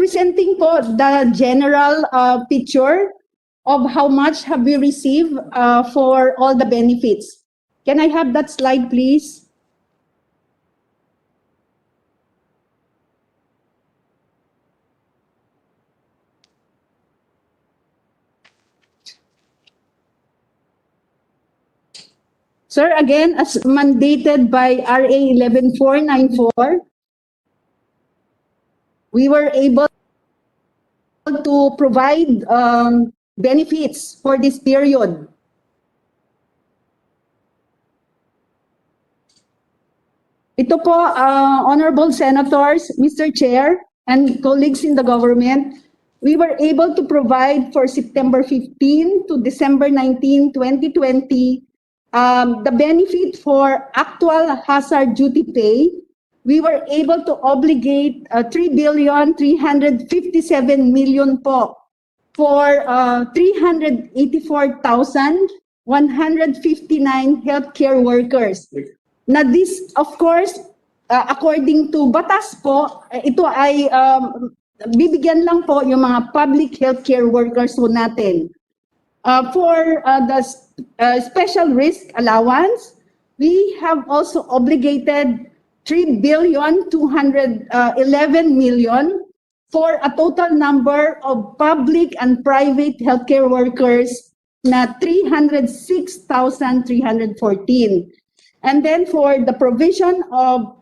presenting po the general picture of how much have we received for all the benefits. Can I have that slide, please? Sir, again, as mandated by RA 11494, we were able to provide benefits for this period. Ito po, Honorable Senators, Mr. Chair, and colleagues in the government, we were able to provide for September 15 to December 19, 2020, the benefit for actual hazard duty pay. We were able to obligate 3,357 million po for 384,159 healthcare workers. Na this, of course, according to batas po, ito ay bibigyan lang po yung mga public healthcare workers po natin. For the special risk allowance, we have also obligated 3,211 million for a total number of public and private healthcare workers na 306,314. And then for the provision of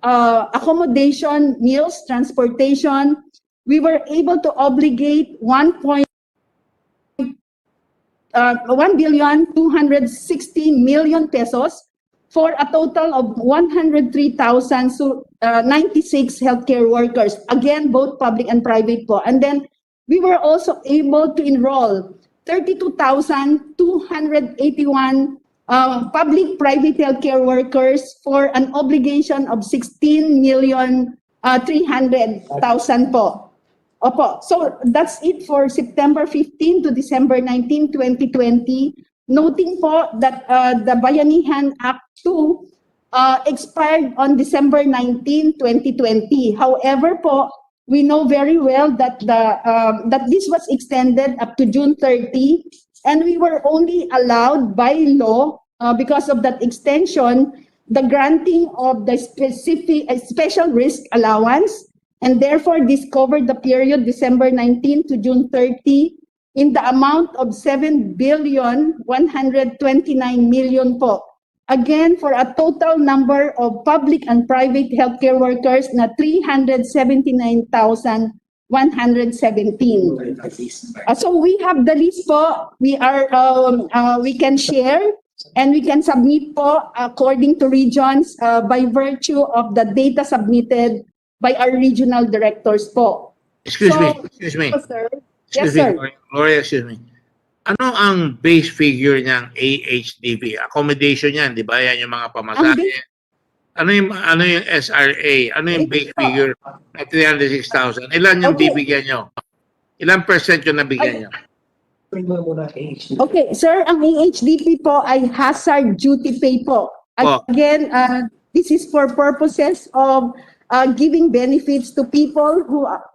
accommodation, meals, transportation, we were able to obligate 1,260 million pesos for a total of 103,096 healthcare workers. Again, both public and private po. And then we were also able to enroll 32,281 public-private healthcare workers for an obligation of 16,300,000 po. Opo. So that's it for September 15 to December 19, 2020. Noting po that the Bayanihan Act 2 expired on December 19, 2020. However po, we know very well that that this was extended up to June 30, and we were only allowed by law because of that extension the granting of the special risk allowance. And therefore, this covered the period December 19 to June 30 in the amount of 7,129 million po. Again, for a total number of public and private healthcare workers na 379,117. So we have the list po. We can share and we can submit po according to regions by virtue of the data submitted by our regional directors po. Excuse me. Sir. Yes, sir. Gloria, excuse me. Ano ang base figure niyang AHDP? Accommodation yan, di ba? Yan yung mga pamasahe. Ano yung SRA? Ano yung base figure na 306,000? Ilan yung bibigyan nyo? Ilan percent yung nabigyan nyo? Okay, sir, ang AHDP po ay hazard duty pay po. Again, this is for purposes of giving benefits to people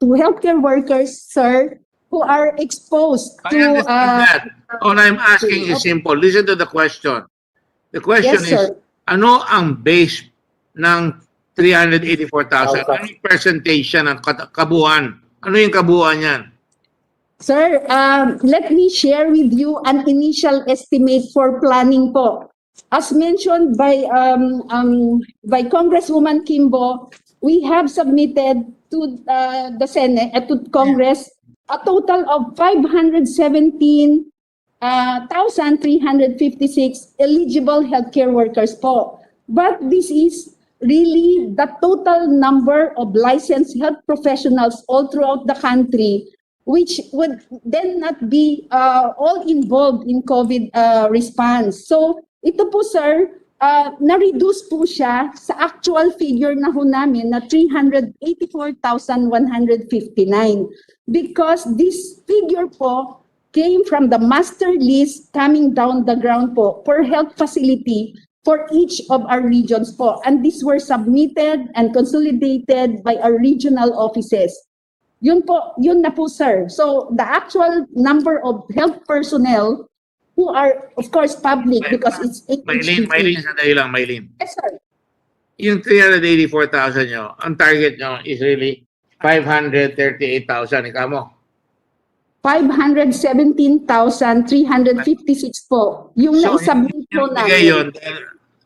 to healthcare workers, sir, who are exposed to. I understand that. All I'm asking is simple. Listen to the question. The question is, ano ang base ng 384,000? Ano yung percentage ng kabuuan? Ano yung kabuuan yan? Sir, let me share with you an initial estimate for planning po. As mentioned by Congresswoman Kimbo, we have submitted to the Senate, to Congress, a total of 517,356 eligible healthcare workers po. But this is really the total number of licensed health professionals all throughout the country, which would then not be all involved in COVID response. So ito po, sir, na-reduce po siya sa actual figure na ho namin na 384,159 because this figure po came from the master list coming down the ground po per health facility for each of our regions po. And these were submitted and consolidated by our regional offices. Yun na po, sir. So, the actual number of health personnel who are, of course, public because it's Maylin, sandali lang, Maylin. Yes, sir. Yung 384,000 nyo, ang target nyo is really 538,000. Ikaw mo. 517,356 po. Yung na-submit po namin.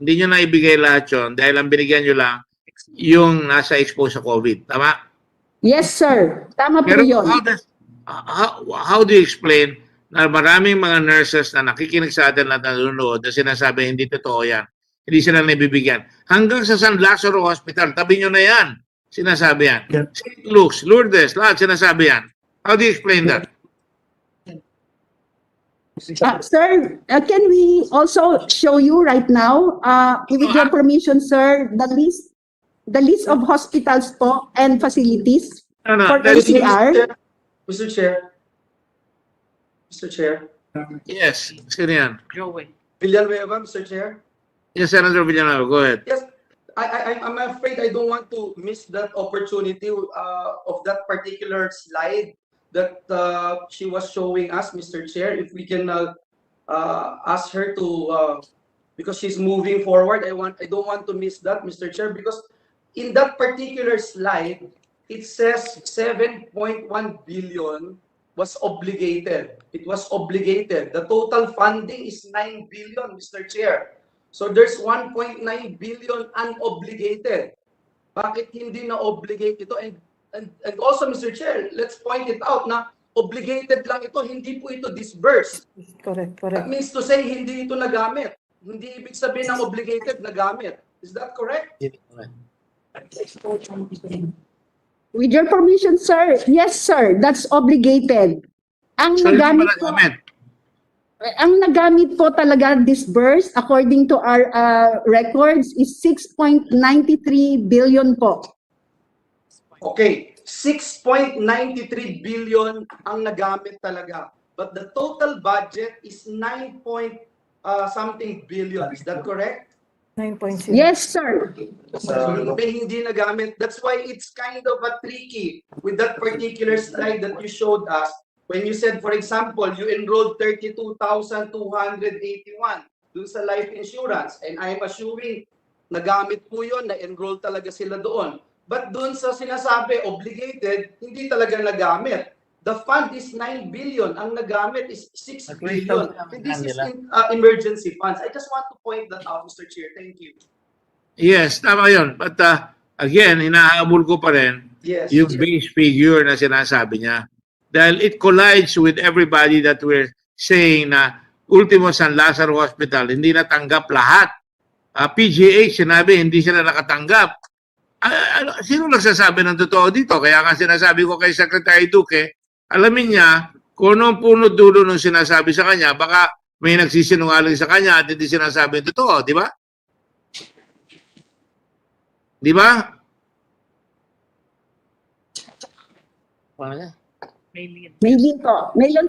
Hindi nyo na ibigay lahat yun dahil ang binigyan nyo lang yung nasa expose sa COVID. Tama? Yes, sir. Tama po Pero yun. how do you explain na maraming mga nurses na nakikinig sa atin at nanonood na sinasabi hindi totoo yan. Hindi sila nabibigyan. Hanggang sa San Lazaro Hospital, tabi nyo na yan. Sinasabi yan. St. Luke's, Lourdes, lahat sinasabi yan. How do you explain that? Sir, can we also show you right now, with your permission, sir, the list of hospitals po and facilities for NCR? Mr. Chair. Mr. Chair. Yes, sino yan? Villanueva, Mr. Chair. Yes, Senator Villanueva, go ahead. Yes, I'm afraid I don't want to miss that opportunity of that particular slide that she was showing us, Mr. Chair. If we can ask her to, because she's moving forward, I don't want to miss that, Mr. Chair, because in that particular slide, it says 7.1 billion was obligated. It was obligated. The total funding is 9 billion, Mr. Chair. So there's 1.9 billion unobligated. Bakit hindi na obligate ito? And also, Mr. Chair, let's point it out na obligated lang ito, hindi po ito disbursed. Correct. That means to say, hindi ito nagamit. Hindi ibig sabihin ng obligated nagamit. Is that correct? With your permission, sir. Yes, sir. That's obligated. Ang So, nagamit po talaga disbursed according to our records is 6.93 billion po. Okay, 6.93 billion ang nagamit talaga. But the total budget is 9 point something billion. Is that correct? 9.0. Yes, sir. May hindi nagamit. That's why it's kind of a tricky with that particular slide that you showed us. When you said, for example, you enrolled 32,281 dun sa life insurance. And I'm assuming nagamit po yun, na-enroll talaga sila doon. But dun sa sinasabi, obligated, hindi talaga nagamit. The fund is 9 billion. Ang nagamit is 6 billion. And this is emergency funds. I just want to point that out, Mr. Chair. Thank you. Yes, tama yun. But again, hinahabol ko pa rin yung base figure na sinasabi niya. Dahil it collides with everybody that we're saying na Ultimo San Lazaro Hospital, hindi natanggap lahat. PGH, sinabi, hindi sila nakatanggap. Sino nagsasabi ng totoo dito? Kaya nga sinasabi ko kay Secretary Duque, alamin niya kung anong punot dulo nung sinasabi sa kanya, baka may nagsisinungaling sa kanya at hindi sinasabi ng totoo, di ba? Di ba? Maylin po. Maylin,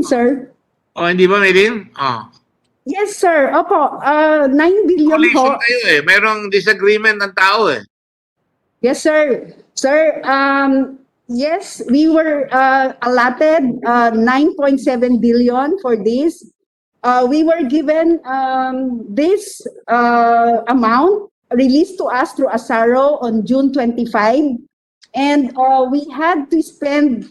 sir. O, hindi ba, Maylin? Oh. Yes, sir. Opo, 9 billion Collision po. kayo eh. Merong disagreement ng tao eh. Yes, sir. Sir, yes, we were allotted 9.7 billion for this. We were given this amount released to us through ASARO on June 25. And we had to spend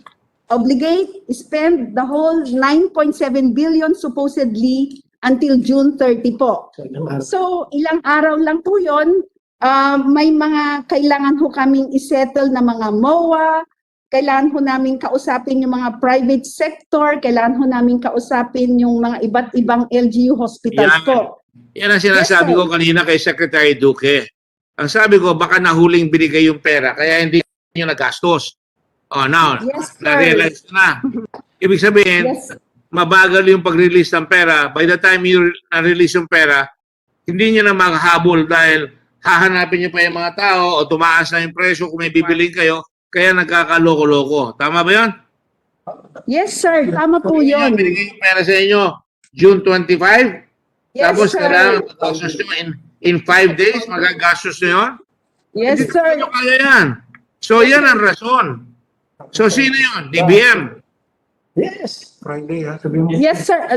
the whole 9.7 billion supposedly until June 30 po. So, ilang araw lang po yun. May mga kailangan ho kaming isettle na mga MOA, kailangan ho namin kausapin yung mga private sector, kailangan ho namin kausapin yung mga iba't ibang LGU hospitals po. Yan ang sinasabi ko kanina kay Secretary Duque. Ang sabi ko, baka nahuling binigay yung pera, kaya hindi nyo nagastos. Oh, now, na-realize na. Ibig sabihin, mabagal yung pag-release ng pera. By the time you na-release yung pera, hindi nyo na makahabol dahil hahanapin nyo pa yung mga tao o tumaas na yung presyo kung may bibiling kayo, kaya nagkakaloko-loko. Tama ba yun? Yes, sir. Tama po yun. Binigay yung pera sa inyo June 25? Yes, Tapos sir. kailangan magagastos nyo in 5 days, magagastos nyo yun? Yes, Hindi sir. nyo kaya yan. So, yan ang rason. So, sino yun? DBM? Yes. Friday, ha? Sabihin mo. Yes, sir.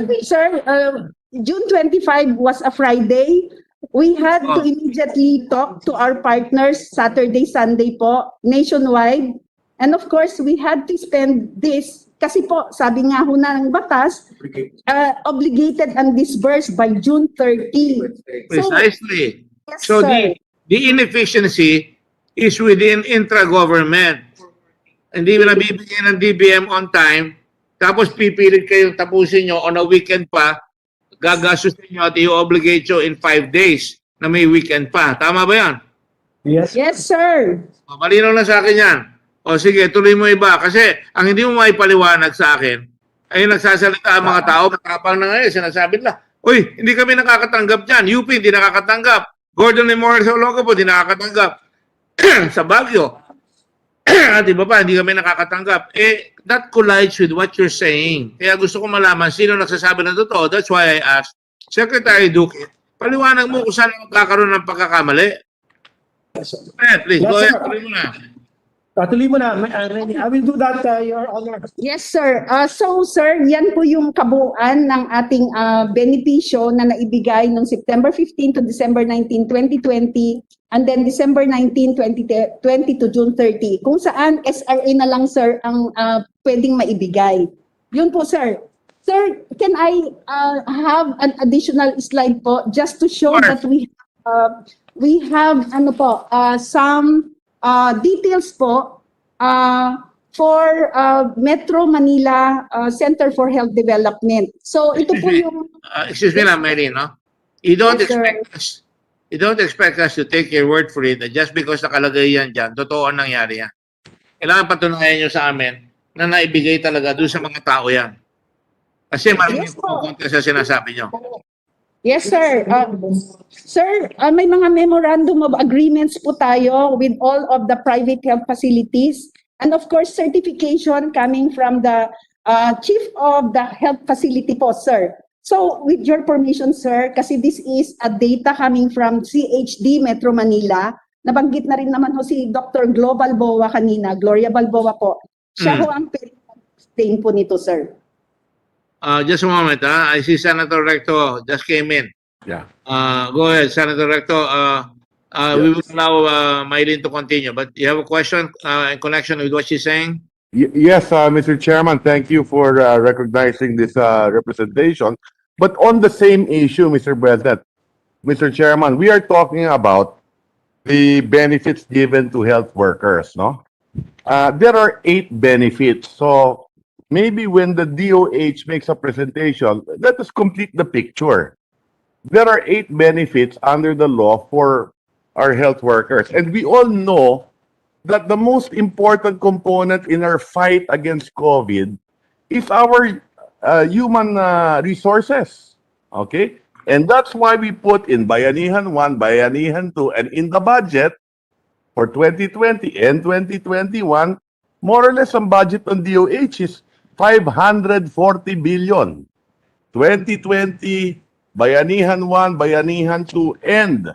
June 25 was a Friday. We had to immediately talk to our partners Saturday, Sunday po, nationwide. And of course, we had to spend this kasi po, sabi nga ho na ng batas, obligated and disbursed by June 30. Precisely. Yes, So, sir. the inefficiency is within intra-government. Hindi mo nabibigyan ng DBM on time, tapos pipilit kayong tapusin nyo on a weekend pa, gagasusin nyo at i-obligate nyo in 5 days na may weekend pa. Tama ba yan? Yes. Yes, sir. O, malinaw na sa akin yan. O sige, tuloy mo iba. Kasi ang hindi mo maipaliwanag sa akin, ay nagsasalita ang mga tao, matapang na ngayon, sinasabi nila, uy, hindi kami nakakatanggap dyan. UP, hindi nakakatanggap. Gordon Memorial Theologo po, hindi nakakatanggap. Sa Baguio, di ba pa, hindi kami nakakatanggap. That collides with what you're saying. Kaya gusto ko malaman sino nagsasabi ng totoo. That's why I asked Secretary Duque, paliwanag mo kung saan magkakaroon ng pagkakamali. Please, Yes, go ahead. sir. Tuloy mo na. Tuloy mo na. I will do that, Your Honor. Yes, sir. So, sir, yan po yung kabuuan ng ating benepisyo na naibigay noong September 15 to December 19, 2020, and then December 19, 2020 to June 30, kung saan SRA na lang, sir, ang pwedeng maibigay. Yun po, sir. Sir, can I have an additional slide po just to show Sure. that we have ano po, some details po for Metro Manila Center for Health Development. So ito po yung Excuse me lang, Mary, no? You don't Yes, sir. expect us to take your word for it that just because nakalagay yan dyan, totoo ang nangyari yan. Kailangan patunayan nyo sa amin na naibigay talaga doon sa mga tao yan. Kasi maraming Yes, po. pupunta sa sinasabi nyo. Yes, sir. Sir, may mga memorandum of agreements po tayo with all of the private health facilities. And of course, certification coming from the chief of the health facility po, sir. So, with your permission, sir, kasi this is a data coming from CHD Metro Manila. Nabanggit na rin naman ho si Dr. Global Balboa kanina, Gloria Balboa po. Siya ho ang explain po nito, sir. Just a moment, I see Senator Recto just came in. Yeah. Go ahead, Senator Recto. We will allow Mylene to continue, but you have a question in connection with what she's saying? Yes, Mr. Chairman, thank you for recognizing this representation. But on the same issue, Mr. President, Mr. Chairman, we are talking about the benefits given to health workers, no? There are 8 benefits. So maybe when the DOH makes a presentation, let us complete the picture. There are 8 benefits under the law for our health workers. And we all know that the most important component in our fight against COVID is our human resources. Okay? And that's why we put in Bayanihan 1, Bayanihan 2, and in the budget for 2020 and 2021, more or less ang budget on DOH is 540 billion. 2020, Bayanihan 1, Bayanihan 2, and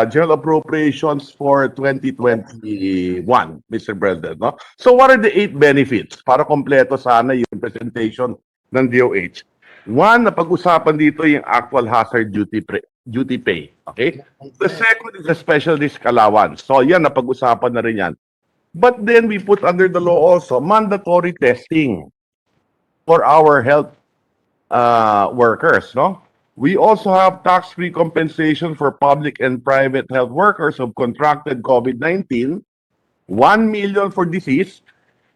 general appropriations for 2021, Mr. President. No? So what are the 8 benefits? Para kompleto sana yung presentation ng DOH. One, napag-usapan dito yung actual hazard duty pay. Okay? The second is the special risk allowance. So yan, napag-usapan na rin yan. But then we put under the law also mandatory testing for our health workers. No? We also have tax-free compensation for public and private health workers who have contracted COVID-19, 1 million for disease,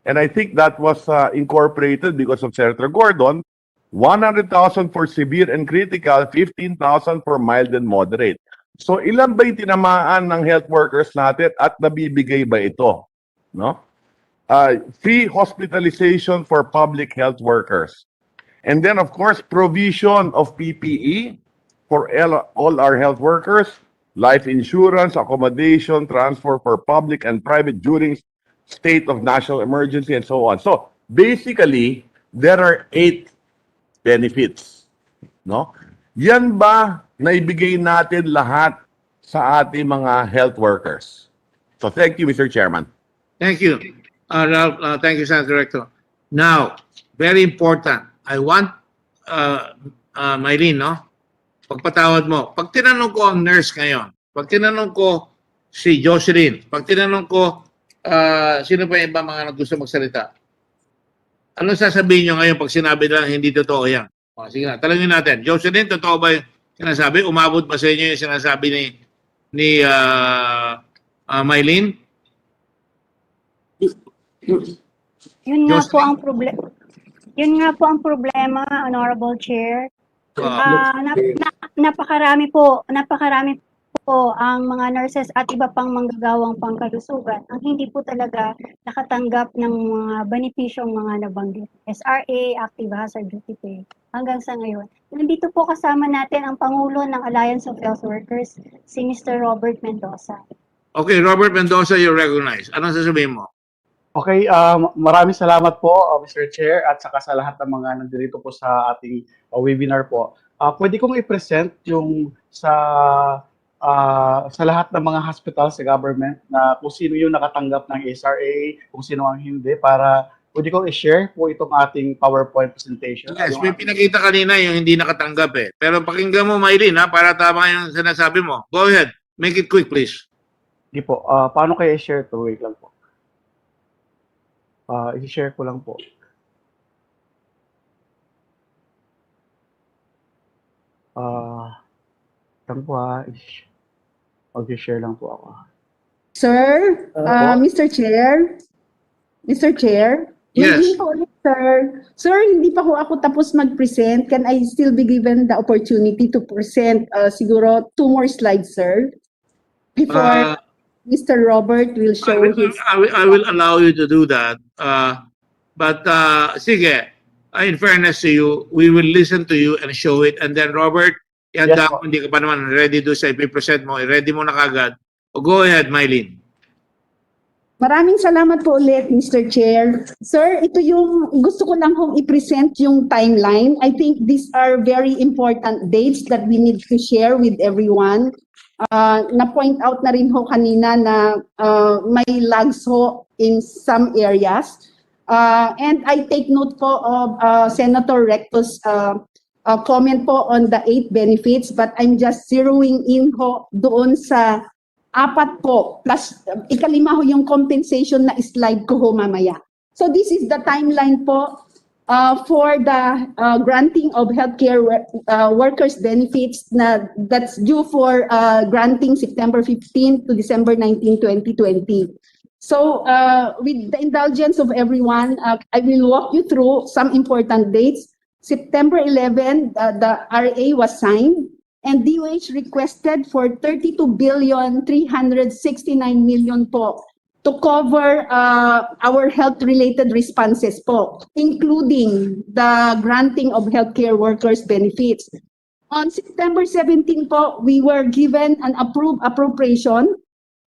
and I think that was incorporated because of Senator Gordon, 100,000 for severe and critical, 15,000 for mild and moderate. So ilan ba yung tinamaan ng health workers natin at nabibigay ba ito? No? Free hospitalization for public health workers. And then, of course, provision of PPE for all our health workers, life insurance, accommodation, transport for public and private during state of national emergency, and so on. So, basically, there are 8 benefits. No? Yan ba naibigay natin lahat sa ating mga health workers? So, thank you, Mr. Chairman. Thank you. Ralph, thank you, Senator Recto. Now, very important. I want, Mylene, no? Pagpatawad mo. Pag tinanong ko ang nurse ngayon, pag tinanong ko si Jocelyn, pag tinanong ko, sino pa yung iba mga gusto magsalita? Ano sasabihin nyo ngayon pag sinabi nila hindi totoo yan? O, sige na, talangin natin. Jocelyn, totoo ba yung sinasabi? Umabot ba sa inyo yung sinasabi ni Mylene? Yun nga po Jocelyn? ang problema. Yun nga po ang problema, Honorable Chair. Napakarami po ang mga nurses at iba pang manggagawang pangkalusugan ang hindi po talaga nakatanggap ng mga benepisyong mga nabanggit. SRA, Active Hazard Duty Pay, hanggang sa ngayon. Nandito po kasama natin ang Pangulo ng Alliance of Health Workers, si Mr. Robert Mendoza. Okay, Robert Mendoza, you're recognized. Anong sasabihin mo? Okay, maraming salamat po, Mr. Chair, at saka sa lahat ng mga nandito po sa ating webinar po. Pwede kong i-present yung sa lahat ng mga hospital sa government na kung sino yung nakatanggap ng SRA, kung sino ang hindi, para pwede kong i-share po itong ating PowerPoint presentation. Yes, may pinakita kanina yung hindi nakatanggap eh. Pero pakinggan mo, Mylene, ha, para tama yung sinasabi mo. Go ahead. Make it quick, please. Hindi po. Paano kaya i-share to? Wait lang po. I-share ko lang po. Lang po mag-share lang po ako. Sir, Mr. Chair, Yes. hindi po ulit, sir. Sir, hindi pa ho ako tapos mag-present. Can I still be given the opportunity to present siguro 2 more slides, sir? Before Mr. Robert will show his... I will allow you to do that. But sige, in fairness to you, we will listen to you and show it. And then Robert, Yes, yan po. hindi ka pa naman ready do sa ipipresent mo. I-ready mo na kagad. Go ahead, Mylene. Maraming salamat po ulit, Mr. Chair. Sir, ito yung gusto ko lang hong i-present yung timeline. I think these are very important dates that we need to share with everyone. Na-point out na rin ho kanina na may lags ho in some areas. And I take note po of Senator Recto's comment po on the 8 benefits, but I'm just zeroing in ho doon sa 4 po, plus ikalima ho yung compensation na slide ko ho mamaya. So this is the timeline po for the granting of healthcare workers benefits that's due for granting September 15 to December 19, 2020. So with the indulgence of everyone, I will walk you through some important dates. September 11, the RA was signed. And DOH requested for 32,369 million po to cover our health-related responses po, including the granting of healthcare workers benefits. On September 17 po, we were given an approved appropriation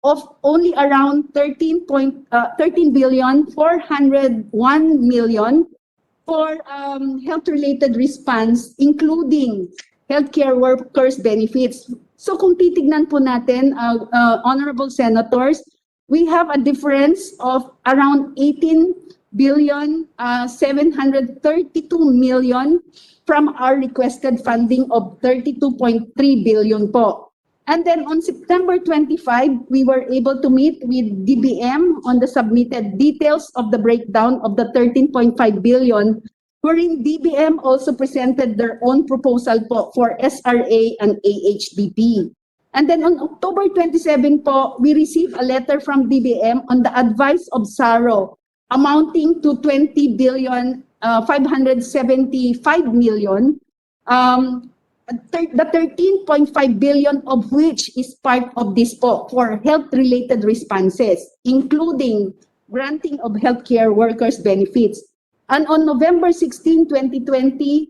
of only around 13,401 million for health-related response, including healthcare workers benefits. So kung titignan po natin, honorable senators, we have a difference of around 18,732 million from our requested funding of 32.3 billion po. And then on September 25, we were able to meet with DBM on the submitted details of the breakdown of the 13.5 billion, wherein DBM also presented their own proposal po for SRA and AHDP. And then on October 27 po, we received a letter from DBM on the advice of SARO amounting to 20,575 million, the 13.5 billion of which is part of this po for health-related responses, including granting of healthcare workers benefits. And on November 16, 2020,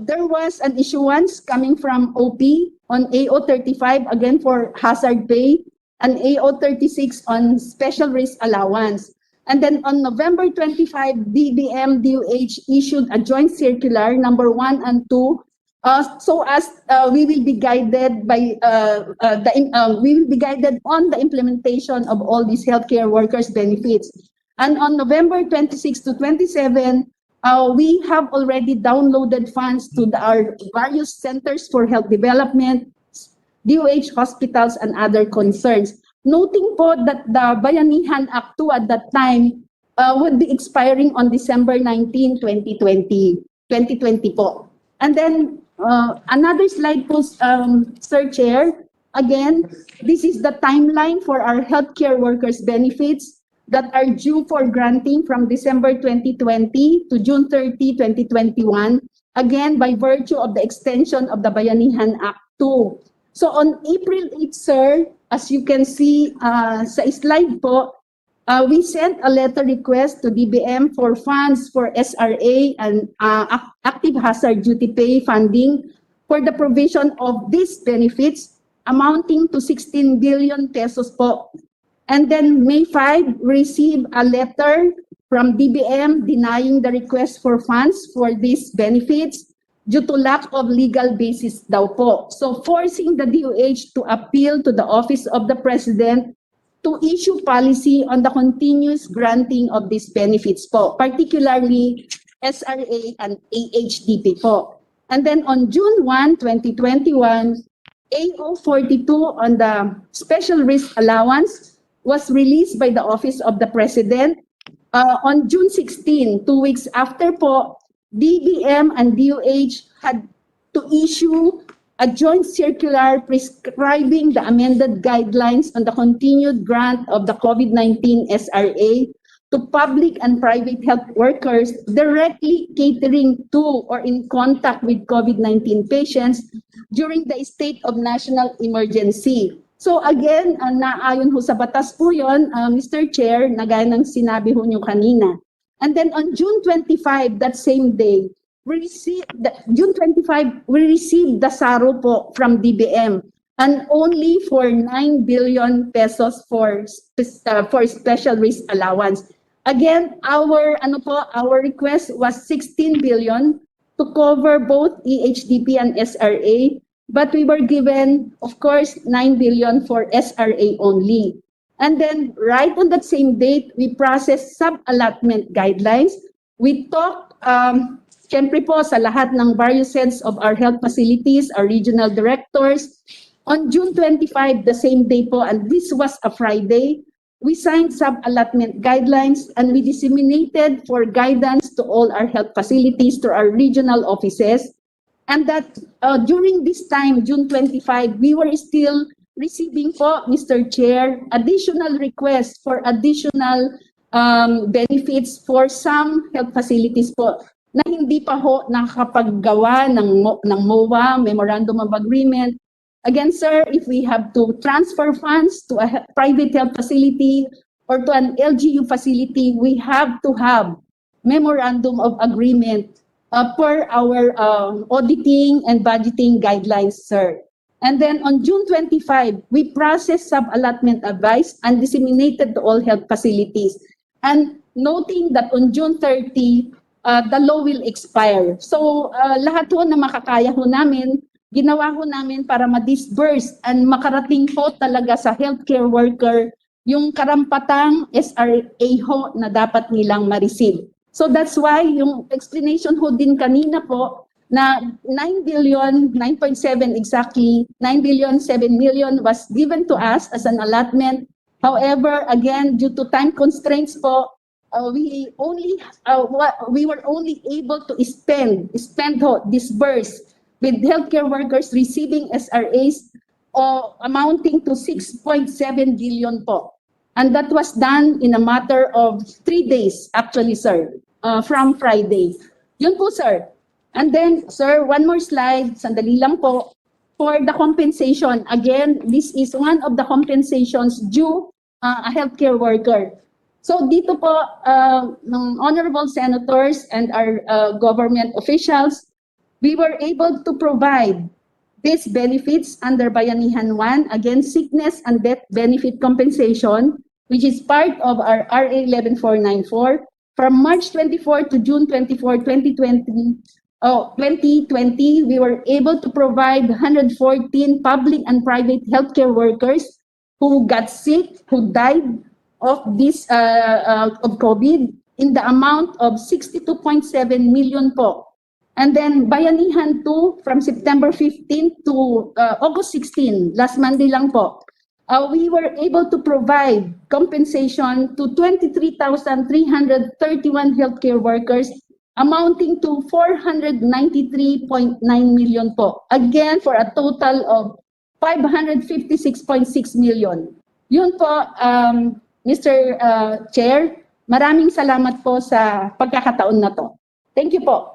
there was an issuance coming from OP on AO35, again for hazard pay, and AO36 on special risk allowance. And then on November 25, DBM DOH issued a joint circular number 1 and 2 so as we will be guided by we will be guided on the implementation of all these healthcare workers benefits. And on November 26 to 27, we have already downloaded funds to our various centers for health development, DOH hospitals, and other concerns. Noting po that the Bayanihan Act 2 at that time would be expiring on December 19, 2020 po. And then another slide po, Sir Chair. Again, this is the timeline for our healthcare workers benefits that are due for granting from December 2020 to June 30, 2021. Again, by virtue of the extension of the Bayanihan Act 2. So on April 8, sir, as you can see sa slide po, we sent a letter request to DBM for funds for SRA and active hazard duty pay funding for the provision of these benefits amounting to 16 billion pesos po. And then May 5, we received a letter from DBM denying the request for funds for these benefits due to lack of legal basis daw po. So forcing the DOH to appeal to the Office of the President to issue policy on the continuous granting of these benefits po, particularly SRA and AHDP po. And then on June 1, 2021, AO42 on the special risk allowance was released by the Office of the President. On June 16, 2 weeks after po, DBM and DOH had to issue a joint circular prescribing the amended guidelines on the continued grant of the COVID-19 SRA to public and private health workers directly catering to or in contact with COVID-19 patients during the state of national emergency. So again, naayon ho sa batas po yun, Mr. Chair, na gaya ng sinabi ho nyo kanina. And then on June 25, that same day, we received the SARO po from DBM, and only for 9 billion pesos for special risk allowance. Again, our request was 16 billion to cover both EHDP and SRA, but we were given, of course, 9 billion for SRA only. And then right on that same date, we processed sub-allotment guidelines. We talked, syempre po, sa lahat ng various heads of our health facilities, our regional directors. On June 25, the same day po, and this was a Friday, we signed sub-allotment guidelines and we disseminated for guidance to all our health facilities, to our regional offices. And that during this time, June 25, we were still receiving po, Mr. Chair, additional requests for additional benefits for some health facilities po na hindi pa ho nakapaggawa ng MOA, Memorandum of Agreement. Again, sir, if we have to transfer funds to a private health facility or to an LGU facility, we have to have Memorandum of Agreement per our auditing and budgeting guidelines, sir. And then on June 25, we processed sub-allotment advice and disseminated to all health facilities. And noting that on June 30, the law will expire. So lahat ho na makakaya ho namin, ginawa ho namin para ma-disburse and makarating po talaga sa healthcare worker yung karampatang SRA ho na dapat nilang ma-receive. So that's why yung explanation ho din kanina po, na 9 billion, 9.7 exactly, 9 billion, 7 million was given to us as an allotment. However, again, due to time constraints po, we were only able to disburse with healthcare workers receiving SRAs amounting to 6.7 billion po. And that was done in a matter of 3 days, actually, sir, from Friday. Yun po, sir. And then, sir, one more slide, sandali lang po, for the compensation. Again, this is one of the compensations due a healthcare worker. So dito po, ng honorable senators and our government officials, we were able to provide these benefits under Bayanihan 1, again, sickness and death benefit compensation, which is part of our RA 11494, from March 24 to June 24, 2020, 2020, we were able to provide 114 public and private healthcare workers who got sick, who died of this of COVID in the amount of 62.7 million po. And then Bayanihan 2 from September 15 to August 16, last Monday lang po. We were able to provide compensation to 23,331 healthcare workers amounting to 493.9 million po. Again, for a total of 556.6 million. Yun po, Mr. Chair, maraming salamat po sa pagkakataon na to. Thank you po.